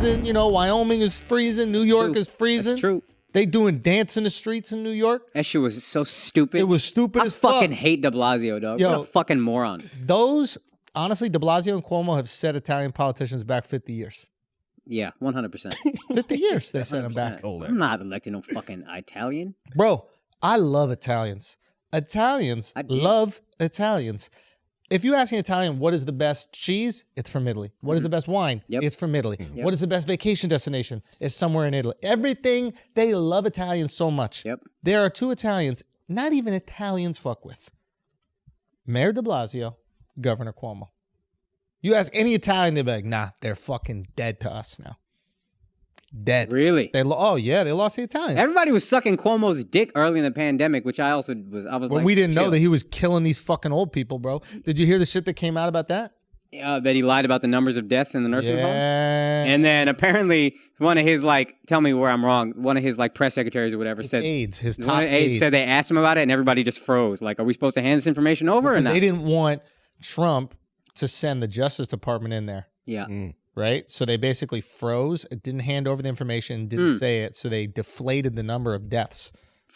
freezing. You know, Wyoming is freezing. New York is freezing. That's true. They doing dance in the streets in New York. That shit was so stupid. It was stupid as fuck. I fucking hate de Blasio, dog. Yo, what a fucking moron. Honestly, de Blasio and Cuomo have set Italian politicians back 50 years. Yeah, 100%. 50 years they set them back. I'm not electing no fucking Italian. Bro, I love Italians. Italians love Italians. If you ask an Italian what is the best cheese, it's from Italy. What is the best wine? Yep. It's from Italy. Yep. What is the best vacation destination? It's somewhere in Italy. Everything, they love Italians so much. Yep. There are two Italians, not even Italians fuck with. Mayor de Blasio, Governor Cuomo. You ask any Italian, they'll be like, nah, they're fucking dead to us now. Dead. Really? They lost the Italians. Everybody was sucking Cuomo's dick early in the pandemic, which I also was. I was but like, we didn't know chill. that he was killing these fucking old people, bro. Did you hear the shit that came out about that? That he lied about the numbers of deaths in the nursing home. Yeah. And then apparently one of his, like, tell me where I'm wrong, one of his, like, press secretaries or whatever said... His top aides said they asked him about it and everybody just froze. Like, are we supposed to hand this information over or not? They didn't want Trump to send the Justice Department in there. Yeah. Right? So they basically froze, didn't hand over the information, didn't say it, so they deflated the number of deaths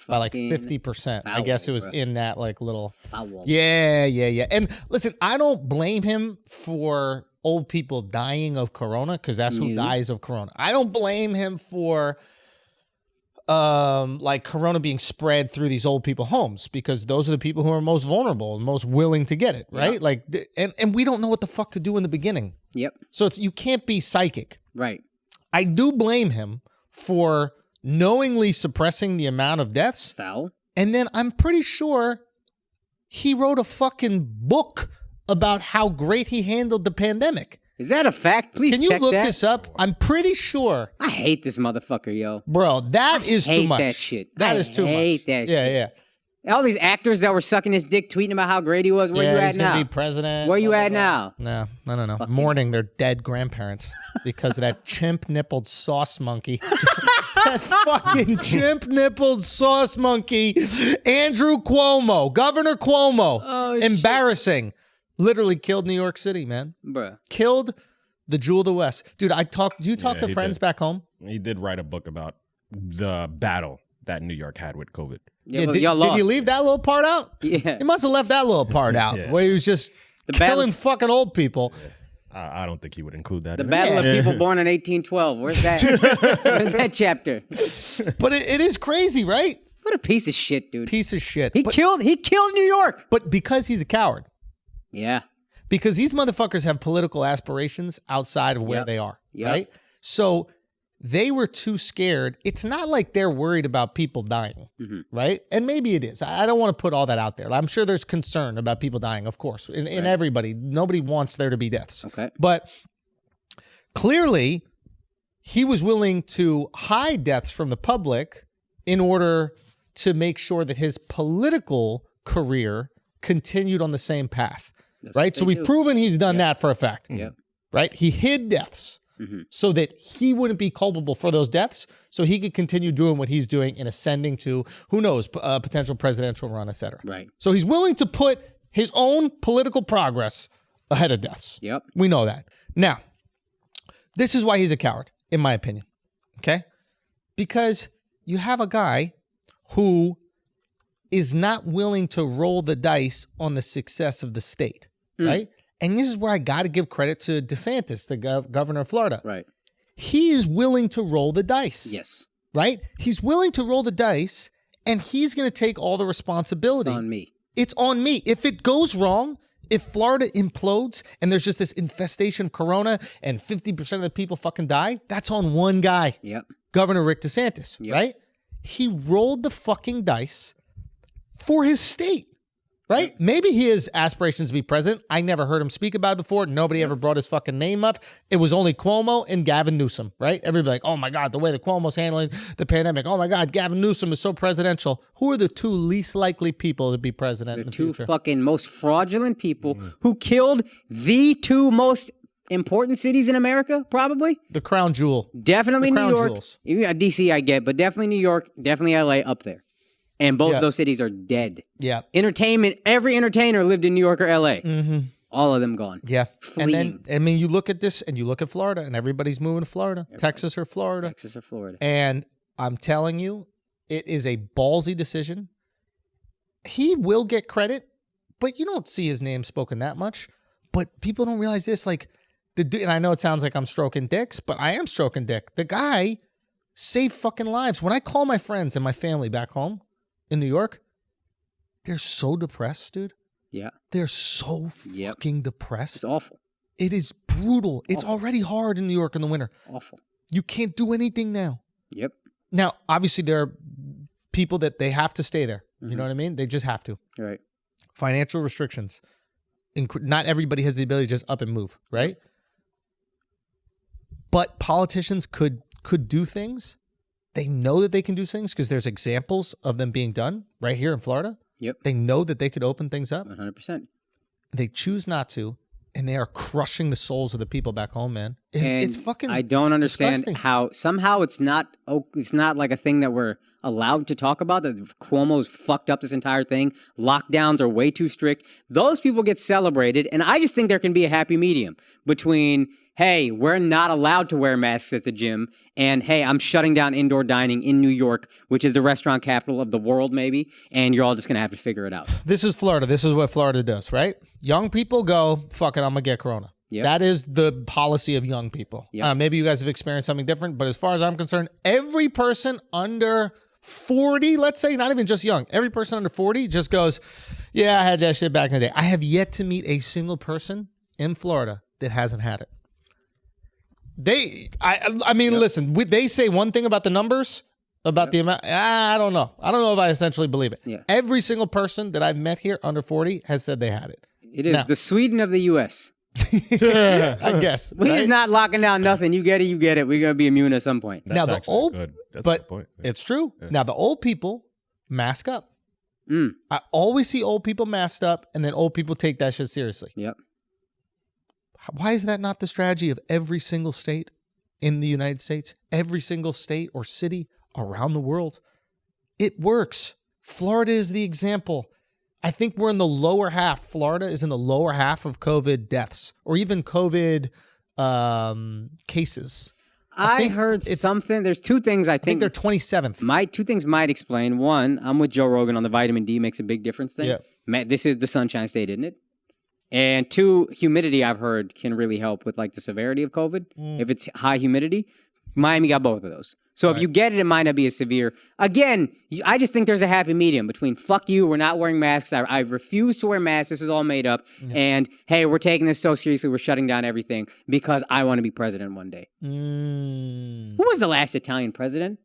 by like 50%. I guess it was in that like little... Foul. Yeah. And listen, I don't blame him for old people dying of corona, because that's who dies of corona. I don't blame him for like corona being spread through these old people homes, because those are the people who are most vulnerable and most willing to get it, right? Yep. Like, and we don't know what the fuck to do in the beginning. Yep. So you can't be psychic. Right. I do blame him for knowingly suppressing the amount of deaths. Foul. And then I'm pretty sure he wrote a fucking book about how great he handled the pandemic. Is that a fact? Please check that. Can you look this up? I'm pretty sure. I hate this motherfucker, yo. Bro, that is too much. I hate that shit. That is too much. I hate that shit. Yeah. All these actors that were sucking his dick, tweeting about how great he was. Where you at now? He's gonna be president. Where you at now? No. Mourning their dead grandparents because of that chimp-nippled sauce monkey. That fucking chimp-nippled sauce monkey. Andrew Cuomo. Governor Cuomo. Oh, embarrassing. Shit. Literally killed New York City, man. Bruh. Killed the jewel of the West. Dude, do you talk to friends back home? He did write a book about the battle that New York had with COVID. Yeah, did you leave that little part out? Yeah. He must have left that little part out where he was just killing fucking old people. Yeah. I don't think he would include that. The battle of people born in 1812. Where's that? Where's that chapter? But it is crazy, right? What a piece of shit, dude. Piece of shit. He killed New York. But because he's a coward. Yeah. Because these motherfuckers have political aspirations outside of where they are, right? So they were too scared. It's not like they're worried about people dying, right? And maybe it is. I don't want to put all that out there. I'm sure there's concern about people dying, of course, in everybody. Nobody wants there to be deaths. Okay. But clearly, he was willing to hide deaths from the public in order to make sure that his political career continued on the same path. Right? So we've proven he's done that for a fact. Yeah. Right? He hid deaths so that he wouldn't be culpable for those deaths, so he could continue doing what he's doing and ascending to, who knows, a potential presidential run, et cetera. Right. So he's willing to put his own political progress ahead of deaths. Yep. We know that. Now, this is why he's a coward, in my opinion. Okay? Because you have a guy who is not willing to roll the dice on the success of the state. Right? And this is where I got to give credit to DeSantis, the governor of Florida. Right. He is willing to roll the dice. Yes. Right? He's willing to roll the dice, and he's going to take all the responsibility. It's on me. It's on me. If it goes wrong, if Florida implodes and there's just this infestation of corona and 50% of the people fucking die, that's on one guy. Yep. Governor Rick DeSantis. Yep. Right? He rolled the fucking dice for his state. Right? Maybe he has aspirations to be president. I never heard him speak about it before. Nobody ever brought his fucking name up. It was only Cuomo and Gavin Newsom, right? Everybody like, oh my God, the way that Cuomo's handling the pandemic. Oh my God, Gavin Newsom is so presidential. Who are the two least likely people to be president in the future? The two fucking most fraudulent people who killed the two most important cities in America, probably. The crown jewel. Definitely New York. Jewels. DC I get, but definitely New York, definitely LA up there. And both of those cities are dead. Yeah. Entertainment, every entertainer lived in New York or LA. All of them gone. Yeah. Fleeing. And then, I mean, you look at this and you look at Florida and everybody's moving to Florida, Texas or Florida. Texas or Florida. And I'm telling you, it is a ballsy decision. He will get credit, but you don't see his name spoken that much. But people don't realize this. Like, and I know it sounds like I'm stroking dicks, but I am stroking dick. The guy saved fucking lives. When I call my friends and my family back home in New York, they're so depressed, dude. Yeah. They're so fucking depressed. It's awful. It is brutal. It's already hard in New York in the winter. Awful. You can't do anything now. Yep. Now, obviously, there are people that they have to stay there. You know what I mean? They just have to. Right. Financial restrictions. Not everybody has the ability to just up and move, right? But politicians could do things. They know that they can do things because there's examples of them being done right here in Florida. Yep. They know that they could open things up. 100%. They choose not to, and they are crushing the souls of the people back home, man. It's fucking I don't understand disgusting. how somehow it's not like a thing that we're allowed to talk about, that Cuomo's fucked up this entire thing. Lockdowns are way too strict. Those people get celebrated, and I just think there can be a happy medium between, hey, we're not allowed to wear masks at the gym, and hey, I'm shutting down indoor dining in New York, which is the restaurant capital of the world, maybe, and you're all just going to have to figure it out. This is Florida. This is what Florida does, right? Young people go, fuck it, I'm going to get corona. Yep. That is the policy of young people. Yep. Maybe you guys have experienced something different, but as far as I'm concerned, every person under 40, let's say, not even just young, every person under 40 just goes, yeah, I had that shit back in the day. I have yet to meet a single person in Florida that hasn't had it. I mean, listen, they say one thing about the numbers, about the amount. I don't know. I don't know if I essentially believe it. Yeah. Every single person that I've met here under 40 has said they had it. It is the Sweden of the U.S. I guess. We're just not locking down nothing. You get it, you get it. We're going to be immune at some point. That's Now, the actually old, good. That's a but good point. it's true. Yeah. Now, the old people mask up. I always see old people masked up, and then old people take that shit seriously. Yep. Why is that not the strategy of every single state in the United States? Every single state or city around the world? It works. Florida is the example. I think we're in the lower half. Florida is in the lower half of COVID deaths or even COVID cases. I heard something. There's two things I think they're 27th. Two things might explain. One, I'm with Joe Rogan on the vitamin D makes a big difference thing. Yeah. This is the Sunshine State, isn't it? And two, humidity I've heard can really help with like the severity of COVID. If it's high humidity, Miami got both of those. So if you get it, it might not be as severe. Again, I just think there's a happy medium between fuck you, we're not wearing masks, I refuse to wear masks, this is all made up, and hey, we're taking this so seriously, we're shutting down everything because I want to be president one day. Who was the last Italian president?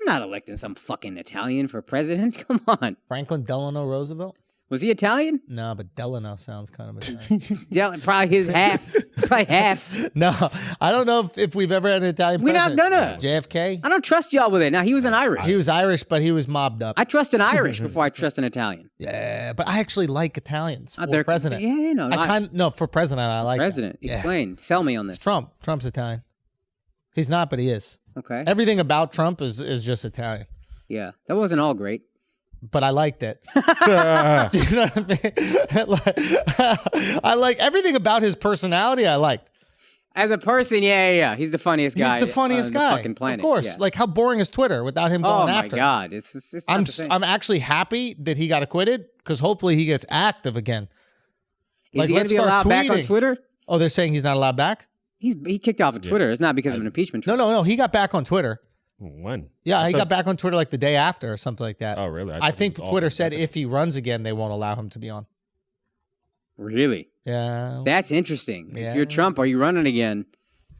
I'm not electing some fucking Italian for president. Come on. Franklin Delano Roosevelt? Was he Italian? No, but Delano sounds kind of Italian. Probably his half. Probably half. No, I don't know if we've ever had an Italian We're not president. gonna. JFK? I don't trust y'all with it. Now, he was an Irish. He was Irish, but he was mobbed up. I trust an Irish before I trust an Italian. Yeah, but I actually like Italians for They're- president. Yeah, you know. No, for president, I like President. that. Yeah. Explain. Sell me on this. It's Trump. Trump's Italian. He's not, but he is. Okay. Everything about Trump is just Italian. Yeah. That wasn't all great. But I liked it. Do you know what I mean? I like everything about his personality. I liked. As a person, yeah. He's the funniest guy. He's the funniest on guy. the fucking planet. Of course. Yeah. Like, how boring is Twitter without him Oh going my after? God. It's just not the same. I'm actually happy that he got acquitted because hopefully he gets active again. Is he going to be allowed back on Twitter? Oh, they're saying he's not allowed back? He kicked off of Twitter. It's not because of an impeachment trial. No. He got back on Twitter. When? Yeah, he got back on Twitter like the day after or something like that. Oh, really? I think Twitter said if he runs again, they won't allow him to be on. Really? Yeah. That's interesting. Yeah. If you're Trump, are you running again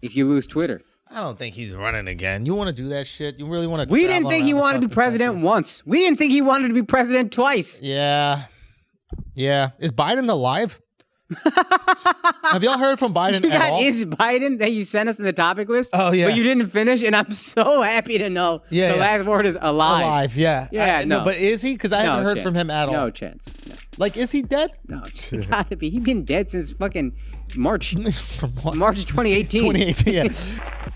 if you lose Twitter? I don't think he's running again. You want to do that shit? You really want to? We didn't think he wanted to be president once. We didn't think he wanted to be president twice. Yeah. Is Biden alive? Have y'all heard from Biden You at got all? Is Biden that you sent us in the topic list? Oh, yeah. But you didn't finish, and I'm so happy to know the last word is alive. Alive, yeah. Yeah, no. But is he? Because I haven't heard from him at all. No chance. No. Like, is he dead? No, he gotta be. He's been dead since fucking March. From what? March 2018. 2018, yeah.